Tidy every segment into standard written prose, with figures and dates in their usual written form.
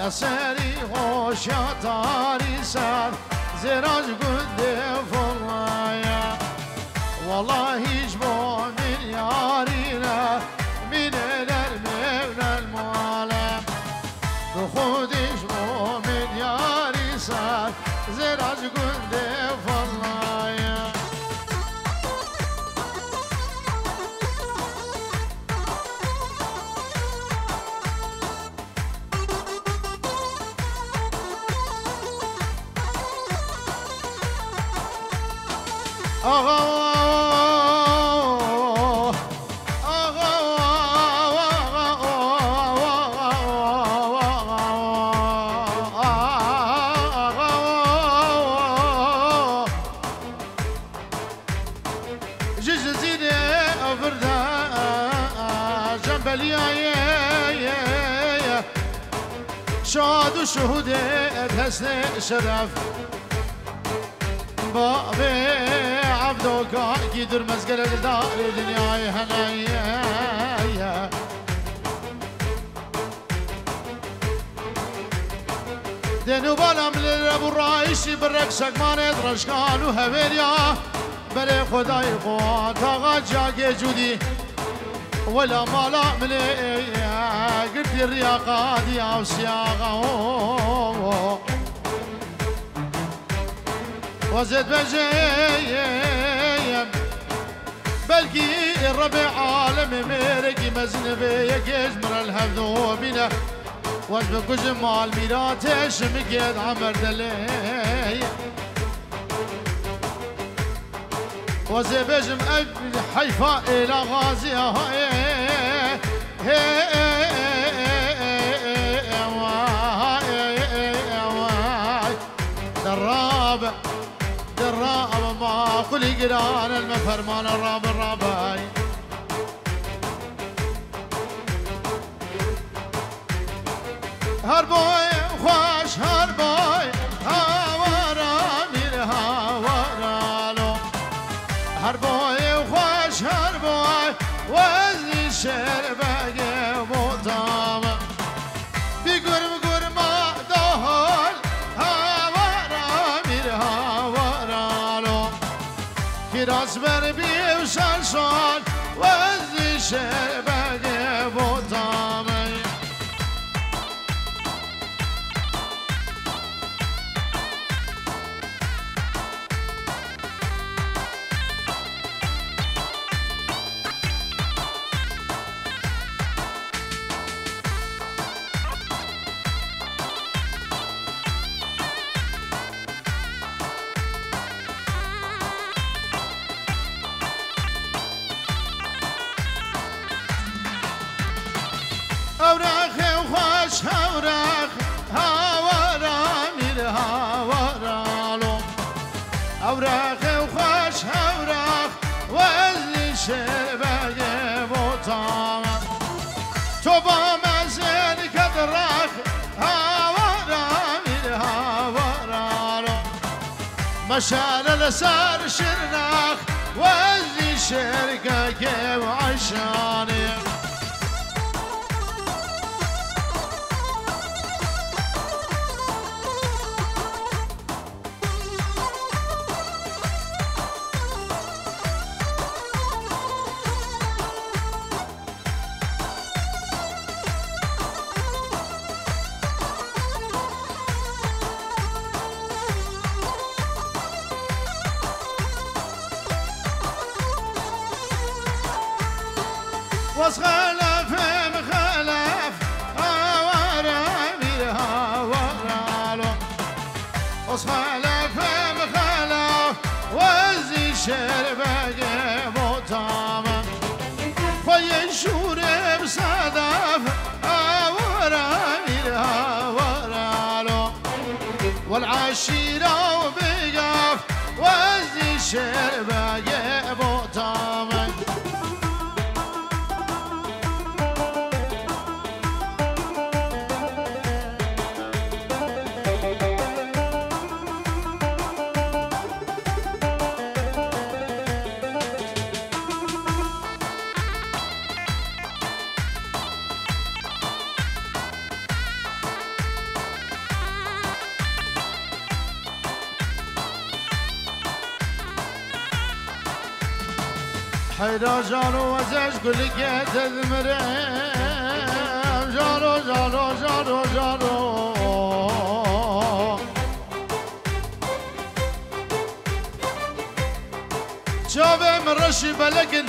سری خوشیاتاری سر زراج گنده فلایا والله هیچ با من یاری نه مینه من المعالم به خودش با من یاری سر زراج گنده فلایا شاد و شهودت حسن شرف باب عبدوكا يدر مزقل دار دنياي هنايا دينو بالام للرب الرايشي بالرقصك ما ندرش كانوا هبيليا بلي خداي قوات غاجا جودي ولا مالا مليا قلت الرياقات يا وسياغه وزد بجيم بلقي الربع عالم ميرقي مزنبي يجمر الهذو بنا وزبك جمال ميراتش مقيد عمر دلي وزد بجم حيفا الى غازي دراب ما كل قران المفرمان الرابعي هربوي خوش هربوي هاورا مير هاورالو هربوي خوش هربوي وزي شرباقي بوطام بيقرم قرما دهول هاورا مير هاورالو كراس بربي وشالشال وزي شرباقي بوطام أوراق وخش أوراق هاورا مير هاورالو أوراق وخش أوراق وزلي شباقي بوطام توبا مزين كدراق هاورا مير هاورالو مشال لسار شرناق وزلي شرقاقي وعشاني وصخلف مخلف هاورا مير هاورالو وصخلف مخلف وزي شرباقي بوطام فينشور بصدف هاورا مير هاورالو والعشيرة وبقف وزي شرباقي بوطام حيرا جارو وزاش كل جهة المرام جارو جارو جارو جارو شوفي من رشي بلقن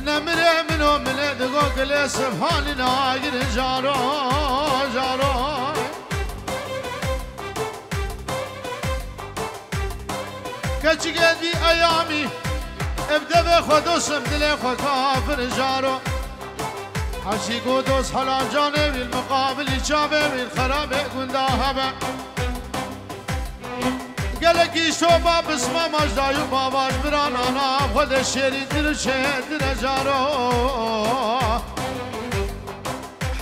نمري منو من دقوق الاسفهان ناقر جارو جارو كتش قدي ايامي ابدا بخدوسم دل خو كافر جارو حشي قدوس حلا جاني بالمقابل شابه بالخرابه قنداهبه قالك يشوفا بسمه مجدايو باباش بران انا خد الشيري درشه درجارو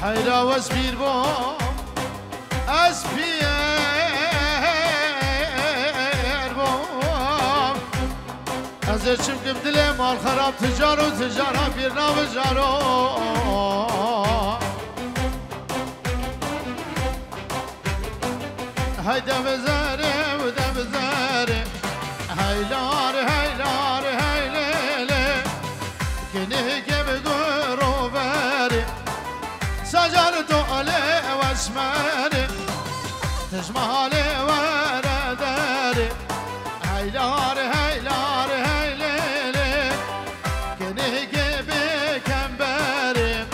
حيرا واسبير بو اسبير بو ازر چمكم دلي مال خراب تجارو تجارة بيرنا وجارو هيدا بزاري ودا بزاري هيلار هيلار هيليلي كنيك بقورو باري سجرتو علي واسماني تجمالي ورداري هيلار هيلار هيليلي كنيك بكمباري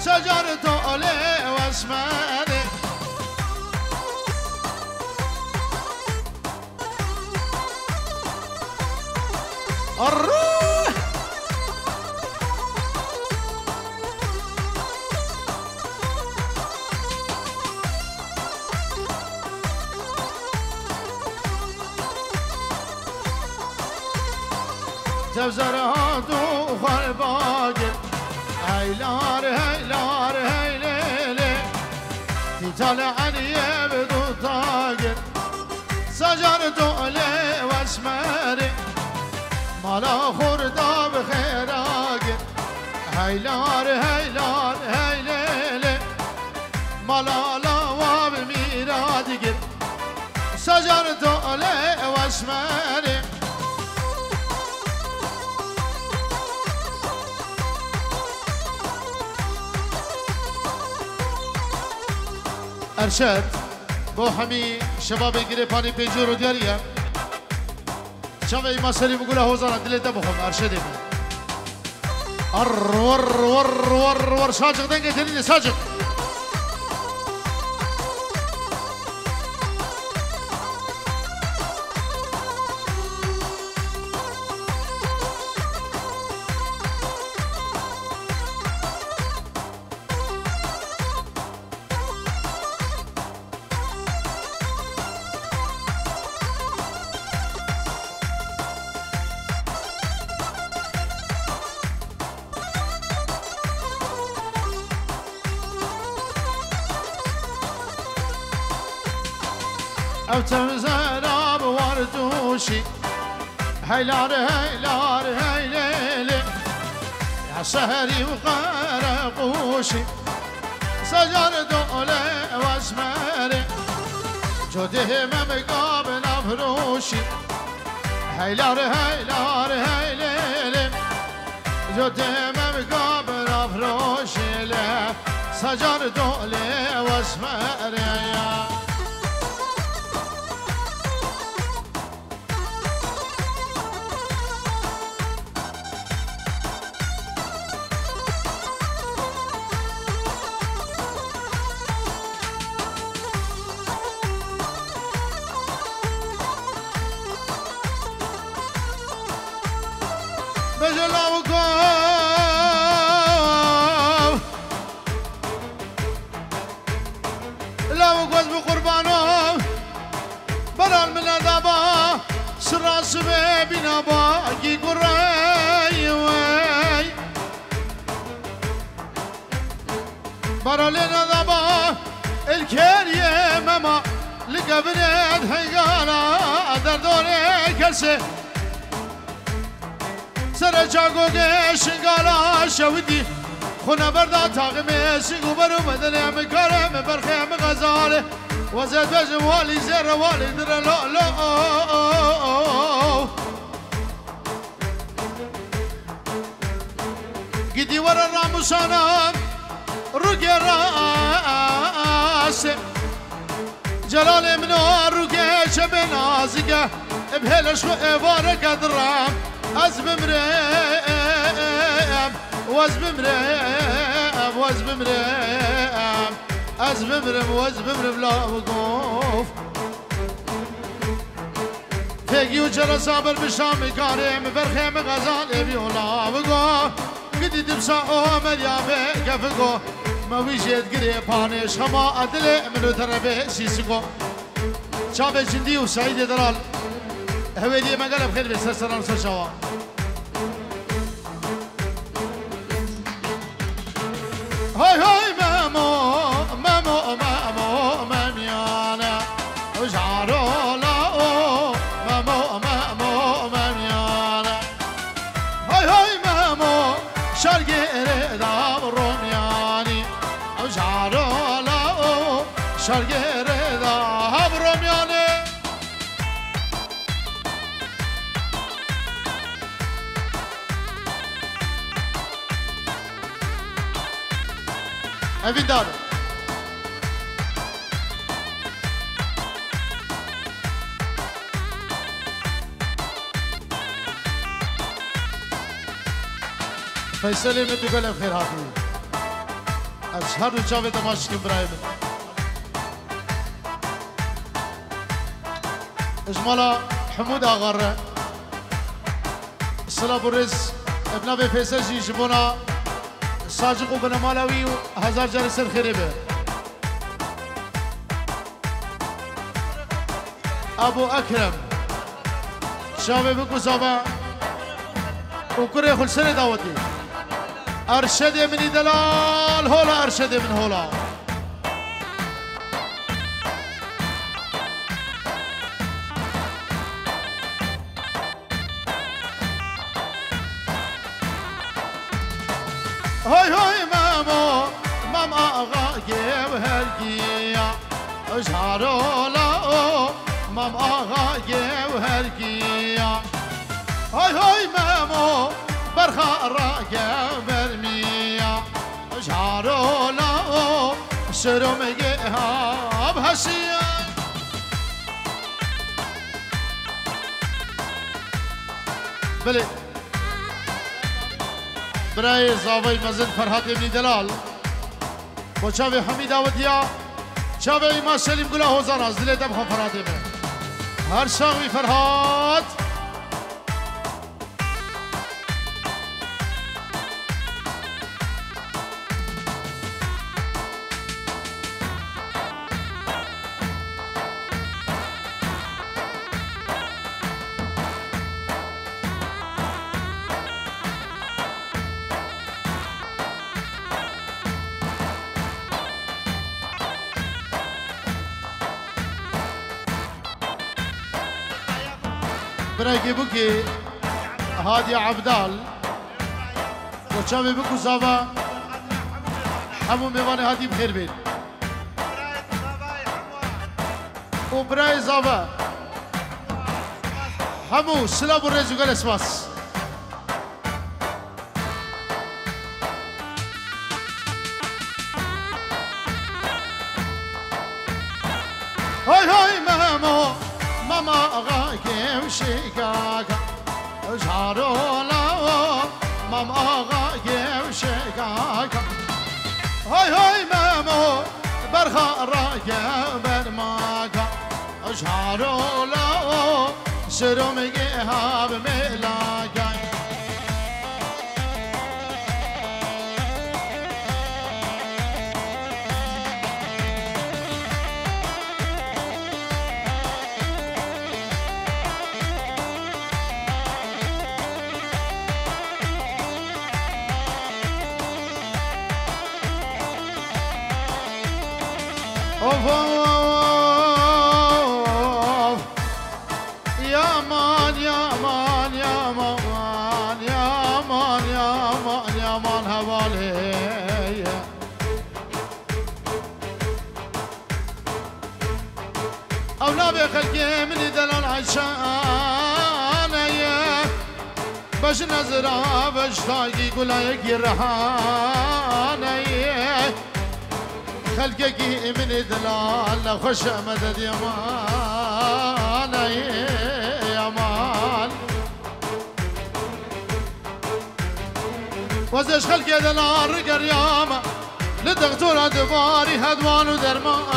سجرتو علي واسماني الروح تبزرها دوخر باقر هيلار هيلار هيليلي تطلع عليه بدو طاقر سجرتو عليه واسماري مالا خوردا بخيراك هيلار هيلار هيليلي مالا لوا بميرادك سجرتو عليه واسماري ارشد بو همي شباب گريپاني پنجورو دياريه شوفي ما سليم يقول هوزانا دلي دبخم ارشدي ور ساجق دنگه تنيني ساجق او تمزراب وردوشي هيلار هيلار هيليلي يا سهري وقرقوشي سجر دولي واسمري جوده مقابل افروشي هيلار هيلار هيليلي جوده مقابل افروشي سجر دولي واسمري سراسبه بنا باقي قراي وي برالنا ضبا الكريه ماما لقبرت هيقانا دردوري كلسه سرچاگو شنگالا شودی خونه بردا تاقمه سنگو برو مدنه مکاره مبرخه مغزاله وزد بجم والي زر والي در لا لا قدي ورا الراموسانا رقي راس جلال منو رقي شب نازقه بهلش وإبارك درام أزم مريم وزم مريم وزم مريم أزم مريم وزم مريم لا وقوف فيقي وجرى صابر بشام كارم برخيم غزال بيولا وقوف قدي دبسا أمر يا بكفقو ما ويجيت قريباني شما أدلي منو تربي سيسكو شابي جندي وسعيد درال هويدي ما قال بخير بس سلام سشوا هاي هاي مامو مامو مامو ماميانا وجعرو لا مامو مامو ماميانا هاي هاي مامو شرقي رضا برومياني وجعرو لا شرقي رضا برومياني Evidade. فيصلي من تقول بخير هاتي أشهر وشافي تماشي كبرايم إجمالا حمود آغار الصلاة بالرز ابن أبي فيصل جي جبونا صاجق بن مالوي وهزار جلس الخريبه ابو اكرم شابه بكو صابا وكري خل سنه دعوتي ارشد من دلال هولا ارشد من هولا هاي هاي مامو مام آغا گیو هرگیا اجهارو لاو مام آغا گیو هرگیا هاي هاي مامو برخا را گیو برمیا اجهارو لاو شروع مگه بهشیا بله برای زاوی مزن فرهاد ابن دلال با چاوی حمید آودیا چاوی ایما سلیم گلا هوزان از دل دم فرهاد ابن هر شاوی فرهاد برايكي بوكي هادي عبدال وشامي بوكو زابا حمو ميواني هادي بخير بيت وبراي زابا حمو سلام الرئيس وقال اسماس هاي هاي مامو ماما غاكي وشيكاكا اجهروا لاو ماما غاكي وشيكاكا هاي هاي مامو برخا راكا برماكا اجهروا لاو شرو مجيها بملاكا اوف يا مان يا مان يا مان يا مان يا مان يا مان هوالي أولاد خلقي من دلال عشان باش نظرا باش تاقی گلای گرهانه خلقك من دلال خوش مدد يمان يمان وزش خلق دلال قريامة للدكتور دباري هدوان ودرمان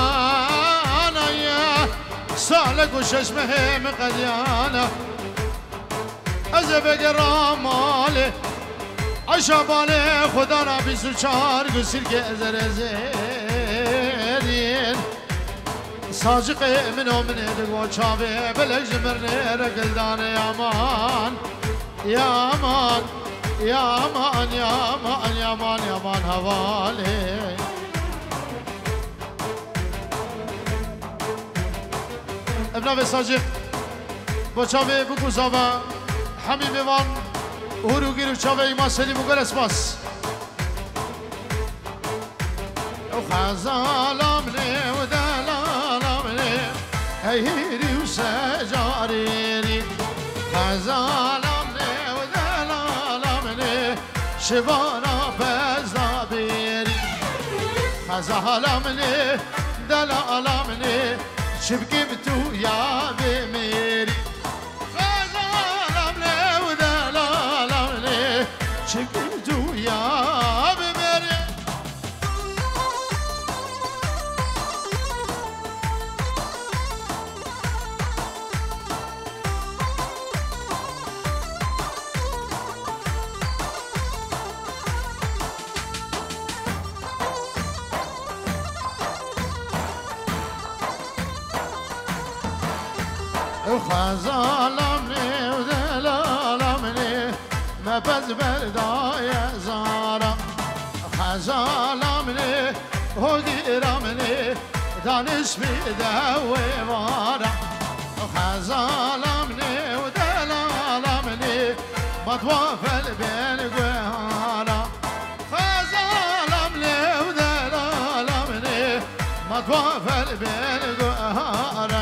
سالك وششمه مقديانة أزبق الرمالي عشاباني خدا را بیسو چار گسیل که زرزین ساجق منو من دگو چاوه بلک جمرنه رگلدان یامان یامان یامان یامان یامان یامان حواله ابنا ساجق با چاوه بگو زابا حمیم وان هورو گیرو چاوه ما سلیم و گل اسماس خزالم لی و دلالم لی هیری و سجاری خزالم لی و دلالم لی شبانا بزدا بیری خزالم لی دلالم لی شبکیم تو یا بمیری شكيتو يا بمري خزالمني ودلالمني ما بزبر دايا زارا خزالمني هديرمني دانش بدوي وارا خزالمني ودلالمني مطوافل بين قهارا خزالمني ودلالمني مطوافل بين قهارا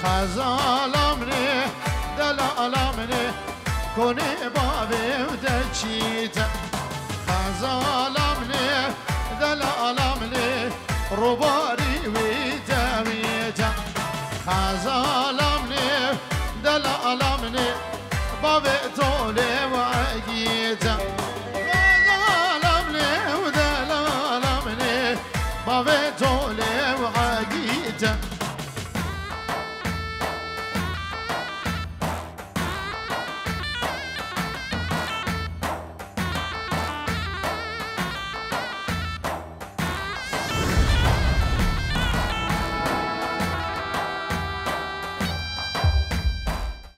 خزالمني دلالمني كوني بابي ودجيتا خزالمني دلالمني رباري ودميتا خزالمني دلالمني بابي طولي وعقيتا